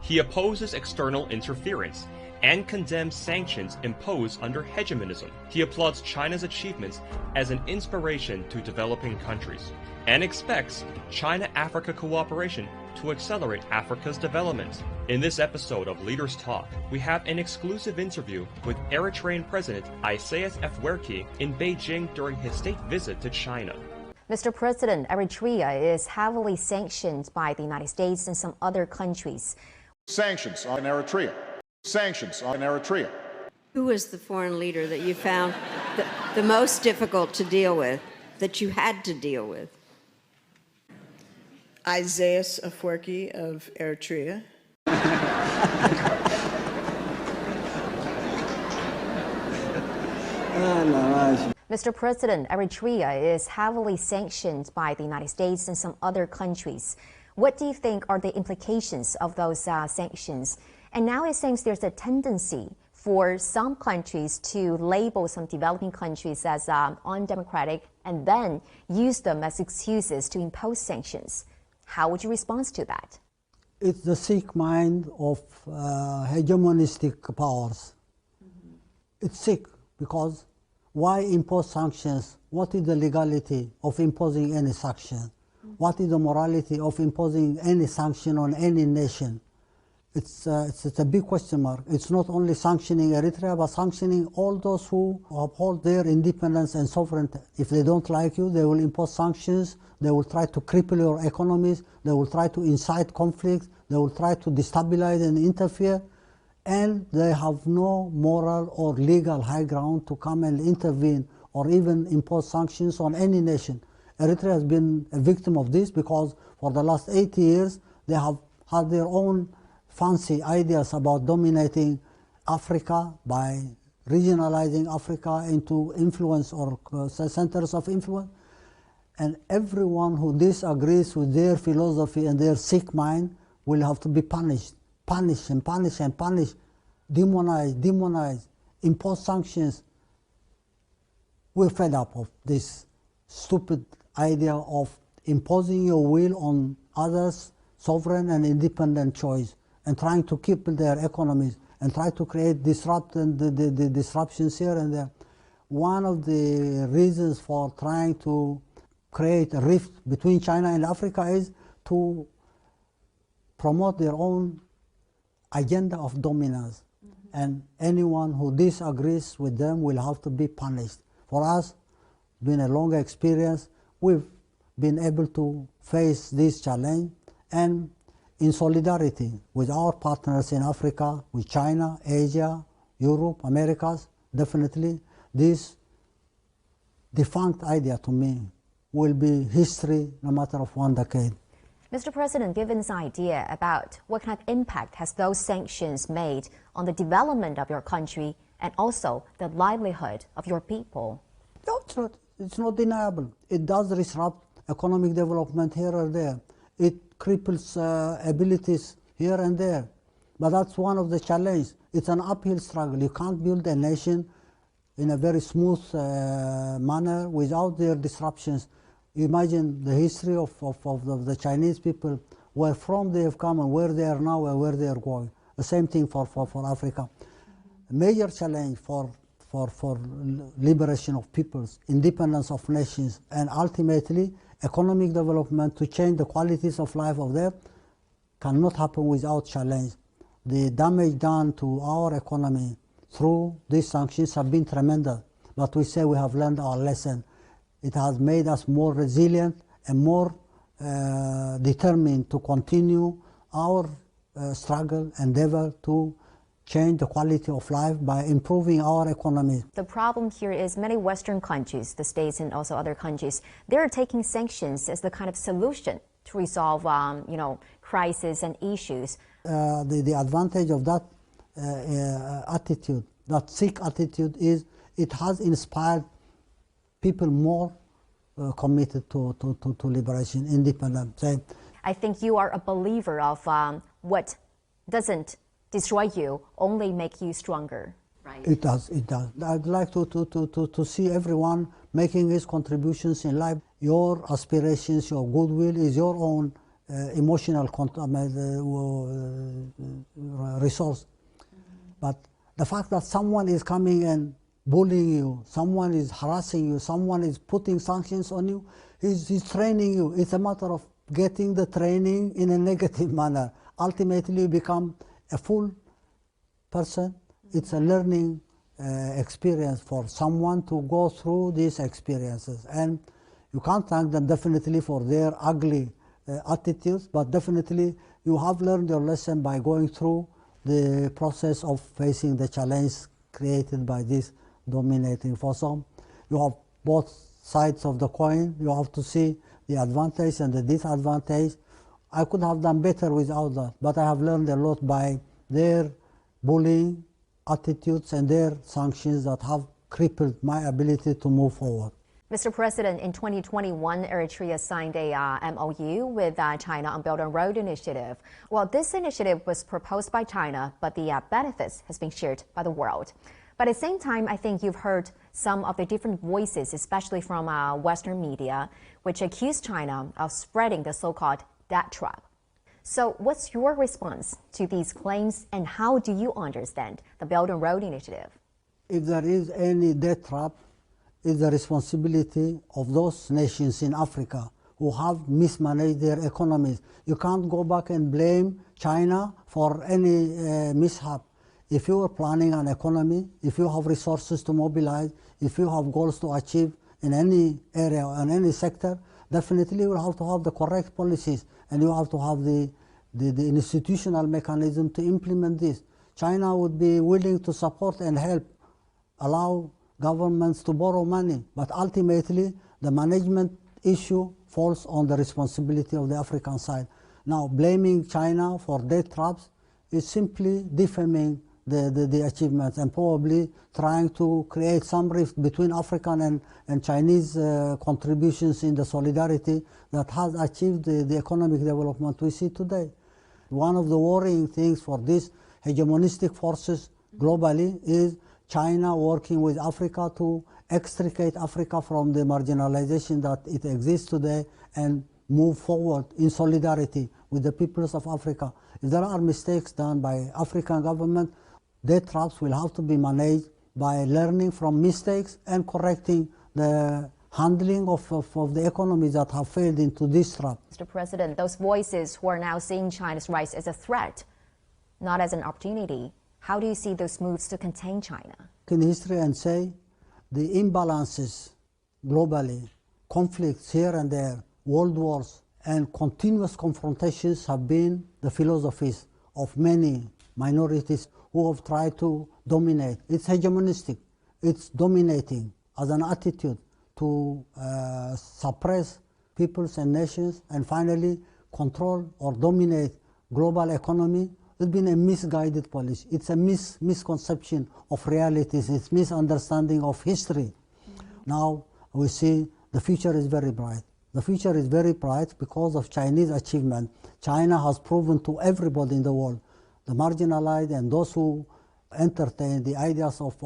He opposes external interference and condemns sanctions imposed under hegemonism. He applauds China's achievements as an inspiration to developing countries and expects China-Africa cooperation to accelerate Africa's development. In this episode of Leaders Talk, we have an exclusive interview with Eritrean President Isaias Afwerki in Beijing during his state visit to China. Mr. President, Eritrea is heavily sanctioned by the United States and some other countries. Sanctions on Eritrea. Sanctions on Eritrea. Who was the foreign leader that you found the most difficult to deal with, that you had to deal with? Isaias Afwerki of Eritrea. Mr. President, Eritrea is heavily sanctioned by the United States and some other countries. What do you think are the implications of those sanctions? And now it seems there's a tendency for some countries to label some developing countries as undemocratic and then use them as excuses to impose sanctions. How would you respond to that? It's the sick mind of hegemonistic powers. It's sick because why impose sanctions? What is the legality of imposing any sanction? What is the morality of imposing any sanction on any nation? It's a big question mark. It's not only sanctioning Eritrea, but sanctioning all those who uphold their independence and sovereignty. If they don't like you, they will impose sanctions. They will try to cripple your economies. They will try to incite conflict. They will try to destabilize and interfere. And they have no moral or legal high ground to come and intervene or even impose sanctions on any nation. Eritrea has been a victim of this because for the last 80 years, they have had their own fancy ideas about dominating Africa by regionalizing Africa into influence or centers of influence. And everyone who disagrees with their philosophy and their sick mind will have to be punished, punish and punish and punish, demonize, impose sanctions. We're fed up of this stupid idea of imposing your will on others' sovereign and independent choice and trying to keep their economies and try to create the disruptions here and there. One of the reasons for trying to create a rift between China and Africa is to promote their own agenda of dominance. And anyone who disagrees with them will have to be punished. For us, been a long experience, we've been able to face this challenge and in solidarity with our partners in Africa, with China, Asia, Europe, Americas, definitely this defunct idea to me will be history no matter of one decade. Mr. President, give us an idea about what kind of impact has those sanctions made on the development of your country and also the livelihood of your people? No, it's not deniable. It does disrupt economic development here or there. It cripples abilities here and there. But that's one of the challenges. It's an uphill struggle. You can't build a nation in a very smooth manner without their disruptions. Imagine the history of the Chinese people, where from they have come and where they are now and where they are going. The same thing for Africa. A major challenge for liberation of peoples, independence of nations, and ultimately economic development to change the qualities of life of them cannot happen without challenge. The damage done to our economy through these sanctions have been tremendous, but we say we have learned our lesson. It has made us more resilient and more determined to continue our struggle, endeavor to change the quality of life by improving our economy. The problem here is many Western countries, the States and also other countries, they're taking sanctions as the kind of solution to resolve, crises and issues. The advantage of that attitude, that sick attitude, is it has inspired people more committed to liberation, independence. I think you are a believer of what doesn't destroy you, only make you stronger. Right? It does. I'd like to see everyone making his contributions in life. Your aspirations, your goodwill is your own emotional resource. But the fact that someone is coming and bullying you, someone is harassing you, someone is putting sanctions on you, he's training you. It's a matter of getting the training in a negative manner. Ultimately, you become a full person. It's a learning experience for someone to go through these experiences. And you can't thank them definitely for their ugly attitudes, but definitely you have learned your lesson by going through the process of facing the challenge created by this dominating force. You have both sides of the coin. You have to see the advantage and the disadvantage. I could have done better without that, but I have learned a lot by their bullying attitudes and their sanctions that have crippled my ability to move forward. Mr. President, in 2021, Eritrea signed a MOU with China on Belt and Road Initiative. Well, this initiative was proposed by China, but the benefits has been shared by the world. But at the same time, I think you've heard some of the different voices, especially from Western media, which accuse China of spreading the so-called debt trap. So what's your response to these claims, and how do you understand the Belt and Road Initiative? If there is any debt trap, it's the responsibility of those nations in Africa who have mismanaged their economies. You can't go back and blame China for any mishap. If you are planning an economy, if you have resources to mobilize, if you have goals to achieve in any area or in any sector, definitely you will have to have the correct policies, and you have to have the institutional mechanism to implement this. China would be willing to support and help, allow governments to borrow money, but ultimately the management issue falls on the responsibility of the African side. Now, blaming China for debt traps is simply defaming the achievements and probably trying to create some rift between African and Chinese contributions in the solidarity that has achieved the economic development we see today. One of the worrying things for these hegemonistic forces globally is China working with Africa to extricate Africa from the marginalization that it exists today and move forward in solidarity with the peoples of Africa. If there are mistakes done by African government, debt traps will have to be managed by learning from mistakes and correcting the handling of the economies that have failed into this trap. Mr. President, those voices who are now seeing China's rise as a threat, not as an opportunity, how do you see those moves to contain China? In history and say the imbalances globally, conflicts here and there, world wars, and continuous confrontations have been the philosophies of many minorities who have tried to dominate. It's hegemonistic. It's dominating as an attitude to suppress peoples and nations and finally control or dominate global economy. It's been a misguided policy. It's a misconception of realities. It's misunderstanding of history. Now we see the future is very bright. The future is very bright because of Chinese achievement. China has proven to everybody in the world, the marginalized and those who entertain the ideas of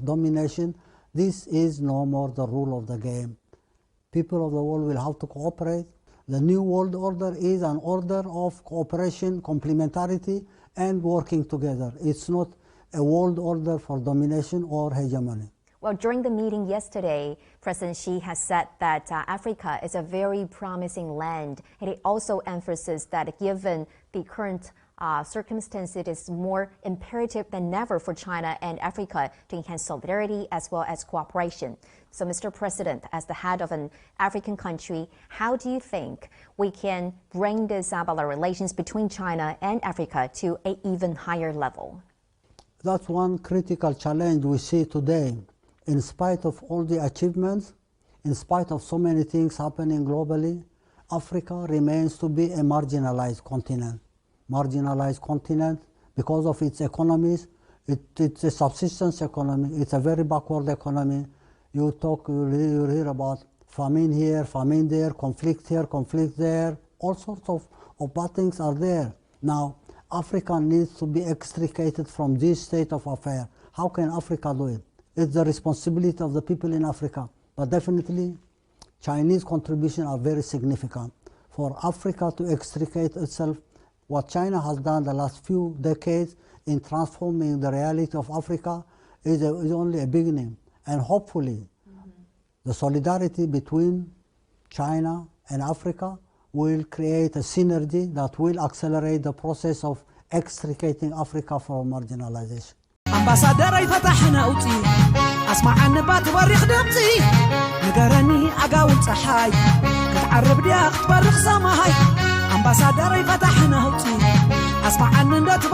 domination, this is no more the rule of the game. People of the world will have to cooperate. The new world order is an order of cooperation, complementarity, and working together. It's not a world order for domination or hegemony. Well, during the meeting yesterday, President Xi has said that Africa is a very promising land, and he also emphasized that given the current circumstances, it is more imperative than ever for China and Africa to enhance solidarity as well as cooperation. So, Mr. President, as the head of an African country, how do you think we can bring this bilateral relations between China and Africa to an even higher level? That's one critical challenge we see today. In spite of all the achievements, in spite of so many things happening globally, Africa remains to be a marginalized continent. Marginalized continent because of its economies. It's a subsistence economy. It's a very backward economy. You hear about famine here, famine there, conflict here, conflict there. All sorts of bad things are there. Now, Africa needs to be extricated from this state of affairs. How can Africa do it? It's the responsibility of the people in Africa. But definitely, Chinese contributions are very significant. For Africa to extricate itself what China has done the last few decades in transforming the reality of Africa is only a beginning. And hopefully, the solidarity between China and Africa will create a synergy that will accelerate the process of extricating Africa from marginalization. Ambassador فتحنا أوتي أسمع عن بات بريخ دمتي نقرني أقاول صحاي كتعرب دياخ تبرخ سماهاي Ambassador فتحنا أوتي أسمع عن بات